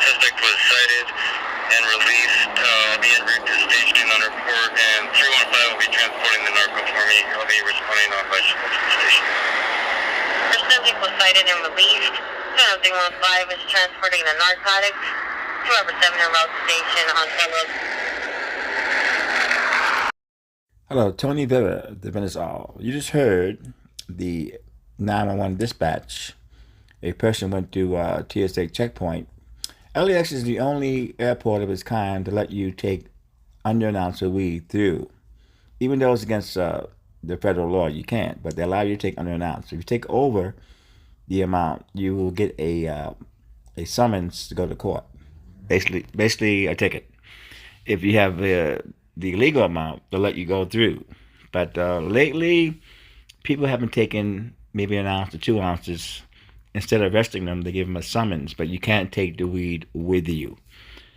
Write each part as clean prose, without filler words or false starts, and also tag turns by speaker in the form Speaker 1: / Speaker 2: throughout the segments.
Speaker 1: suspect was cited and released. I'll be en route to stage 2 on report, and 315 will be transporting the narco for me. I'll be responding on bicycle to the station. The subject was cited and released. 315 is transporting the narcotics. 207 en route station on Fellows.
Speaker 2: Hello, Tony Vera, the Venezuela. You just heard the 911 dispatch. A person went through a TSA checkpoint. LAX is the only airport of its kind to let you take under an ounce of weed through. Even though it's against the federal law, you can't, but they allow you to take under an ounce. If you take over the amount, you will get a summons to go to court. Basically a ticket. If you have the legal amount, they'll let you go through. But lately, people have been taking maybe an ounce or 2 ounces. Instead of arresting them, they give them a summons, but you can't take the weed with you.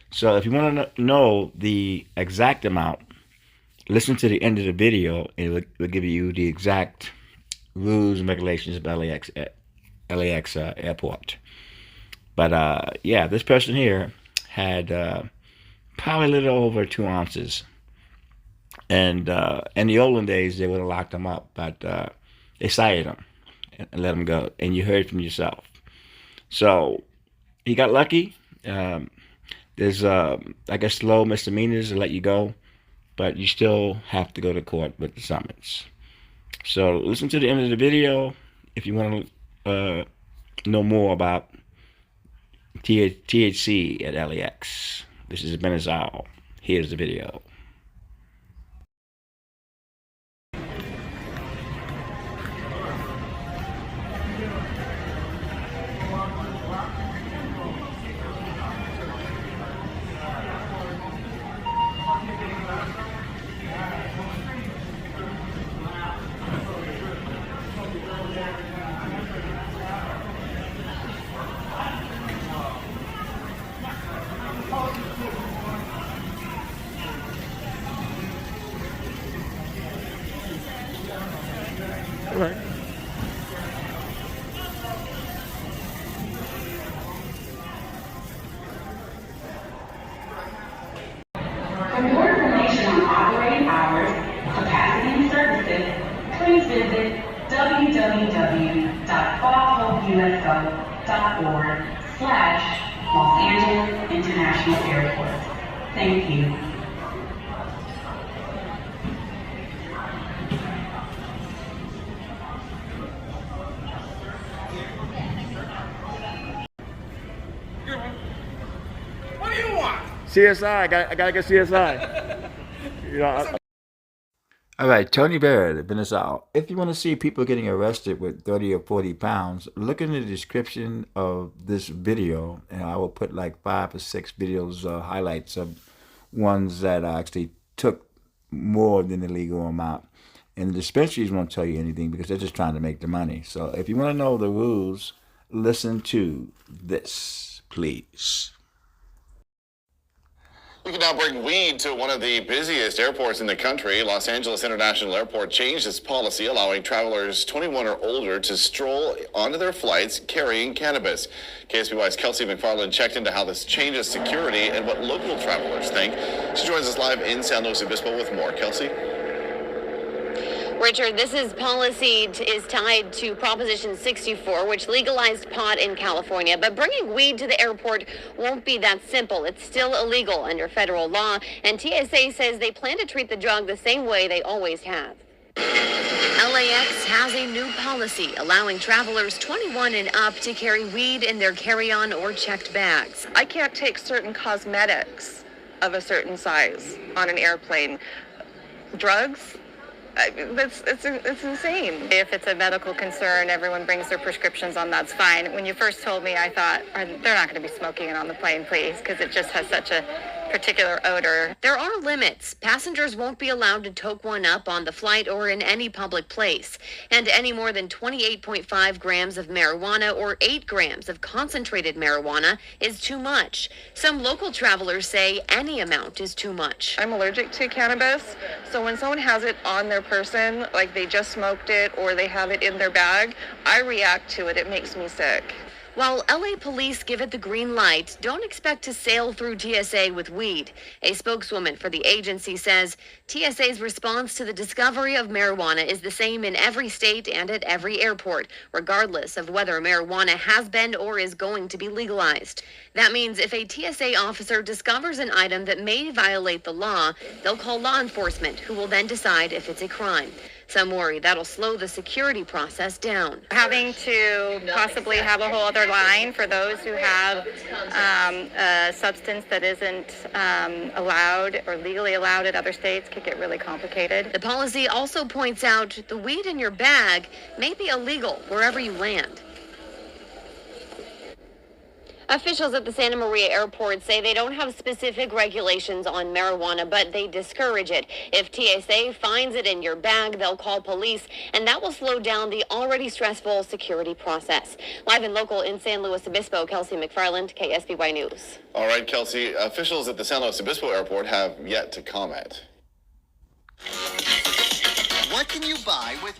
Speaker 2: So if you want to know the exact amount, listen to the end of the video, and it will give you the exact rules and regulations of LAX airport. But yeah, this person here had probably a little over 2 ounces. And in the olden days, they would have locked him up, but they cited him and let him go. And you heard from yourself. So he got lucky. There's, I guess, low misdemeanors to let you go, but you still have to go to court with the summons. So listen to the end of the video if you want to know more about THC at LAX. This is Venezuela. Here's the video. All right.
Speaker 3: For more information on operating hours, capacity and services, please visit www.qualhopeuso.org/Los Angeles International Airport. Thank you.
Speaker 4: What do you want?
Speaker 2: CSI, I gotta get CSI. All right, Tony Barrett, Venezuela. If you want to see people getting arrested with 30 or 40 pounds, look in the description of this video, and I will put like 5 or 6 videos, highlights of ones that actually took more than the legal amount. And the dispensaries won't tell you anything because they're just trying to make the money. So if you want to know the rules, listen to this, please.
Speaker 5: We can now bring weed to one of the busiest airports in the country. Los Angeles International Airport changed its policy, allowing travelers 21 or older to stroll onto their flights carrying cannabis. KSBY's Kelsey McFarland checked into how this changes security and what local travelers think. She joins us live in San Luis Obispo with more. Kelsey?
Speaker 6: Richard, this policy is tied to Proposition 64, which legalized pot in California. But bringing weed to the airport won't be that simple. It's still illegal under federal law, and TSA says they plan to treat the drug the same way they always have. LAX has a new policy allowing travelers 21 and up to carry weed in their carry-on or checked bags.
Speaker 7: I can't take certain cosmetics of a certain size on an airplane. Drugs? It's insane. If it's a medical concern, everyone brings their prescriptions on, that's fine. When you first told me, I thought, they're not going to be smoking it on the plane, please, because it just has such a particular odor.
Speaker 6: There are limits. Passengers won't be allowed to toke one up on the flight or in any public place. And any more than 28.5 grams of marijuana or 8 grams of concentrated marijuana is too much. Some local travelers say any amount is too much.
Speaker 7: I'm allergic to cannabis, so when someone has it on their person, like they just smoked it or they have it in their bag, I react to it. It makes me sick.
Speaker 6: While LA police give it the green light, don't expect to sail through TSA with weed. A spokeswoman for the agency says TSA's response to the discovery of marijuana is the same in every state and at every airport, regardless of whether marijuana has been or is going to be legalized. That means if a TSA officer discovers an item that may violate the law, they'll call law enforcement, who will then decide if it's a crime. Some worry that'll slow the security process down.
Speaker 7: Having to possibly have a whole other line for those who have a substance that isn't allowed or legally allowed at other states could get really complicated.
Speaker 6: The policy also points out the weed in your bag may be illegal wherever you land. Officials at the Santa Maria airport say they don't have specific regulations on marijuana, but they discourage it. If TSA finds it in your bag, they'll call police, and that will slow down the already stressful security process. Live and local in San Luis Obispo, Kelsey McFarland, KSBY News.
Speaker 5: All right, Kelsey, officials at the San Luis Obispo airport have yet to comment.
Speaker 8: What can you buy with